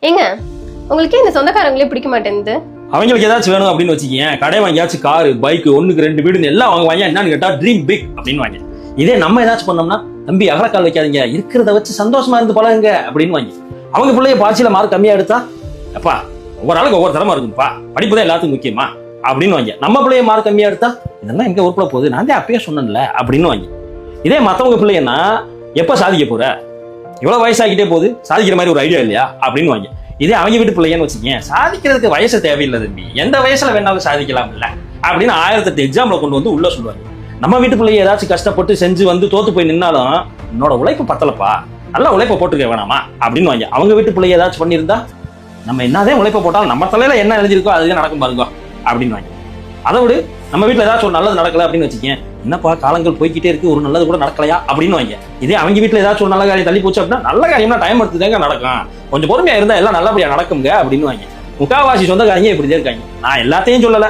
ஏங்க உங்களுக்கு இந்த சொந்தக்காரங்களே பிடிக்க மாட்டேங்குது? அவங்களுக்கு ஏதாச்சும் வேணும் அப்படின்னு வச்சுக்கீங்க, கடை வாங்கியாச்சும் காரு பைக் 1க்கு 2 வீடு எல்லாம் வாங்குவாங்க. என்னன்னு கேட்டா ட்ரீம் பிக் அப்படின்னு வாங்க. இதே நம்ம ஏதாச்சும் பண்ணோம்னா, தம்பி அகலக்கால் வைக்காதீங்க, இருக்கிறத வச்சு சந்தோஷமா இருந்து பழகுங்க அப்படின்னு வாங்க. அவங்க பிள்ளைய பாய்ச்சியில மார்க் கம்மியா எடுத்தா, அப்பா ஒவ்வொரு ஆளுக்கு ஒவ்வொரு தரமா இருக்குப்பா, படிப்பு தான் எல்லாத்துக்கும் முக்கியமா அப்படின்னு வாங்க. நம்ம பிள்ளைய மார்க் கம்மியா எடுத்தா, இதெல்லாம் எங்க உருப்பட போகுது, நான் தான் அப்பயே சொன்னேன்ல அப்படின்னு வாங்க. இதே மத்தவங்க பிள்ளைன்னா, எப்ப சாதிக்க போற, இவ்வளவு வயசாகிட்டே போகுது, சாதிக்கிற மாதிரி ஒரு ஐடியா இல்லையா அப்படின்னு வாங்க. இதே அவங்க வீட்டு பிள்ளைன்னு வச்சுக்கீங்க, சாதிக்கிறதுக்கு வயசு தேவையில்லை தம்பி, எந்த வயசுல வேணாலும் சாதிக்கலாம் இல்ல அப்படின்னு 1008 எக்ஸாம்ல கொண்டு வந்து உள்ள சொல்லுவாங்க. நம்ம வீட்டு பிள்ளைய ஏதாச்சும் கஷ்டப்பட்டு செஞ்சு வந்து தோத்து போய் நின்னாலும், என்னோட உழைப்பு பத்தலப்பா, நல்லா உழைப்ப போட்டுக்க வேணாமா அப்படின்னு வாங்க. அவங்க வீட்டு பிள்ளைய ஏதாச்சும் பண்ணியிருந்தா, நம்ம என்னதான் உழைப்ப போட்டாலும் நம்ம தலையில என்ன எழுதிருக்கோ அதுதான் நடக்கும் பாருங்க அப்படின்னு வாங்க. அதை விட நம்ம வீட்டுல ஏதாச்சும் ஒரு நல்லது நடக்கல அப்படின்னு வச்சுக்கேன், என்னப்பா காலங்கள் போய்கிட்டே இருக்கு, ஒரு நல்லது கூட நடக்கலையா அப்படின்னு வாங்க. இதே அவங்க வீட்டுல ஏதாச்சும் ஒரு நல்ல காரியம் தள்ளி போச்சு அப்படின்னா, நல்ல காரியம்னா டைம் எடுத்துதாங்க நடக்கும், கொஞ்சம் பொறுமையா இருந்தா எல்லாம் நல்லபடியா நடக்குங்க அப்படின்னு வாங்க. முக்காவாசி சொந்தக்காரங்க இப்படிதான் இருக்காங்க. நான் எல்லாத்தையும் சொல்லல,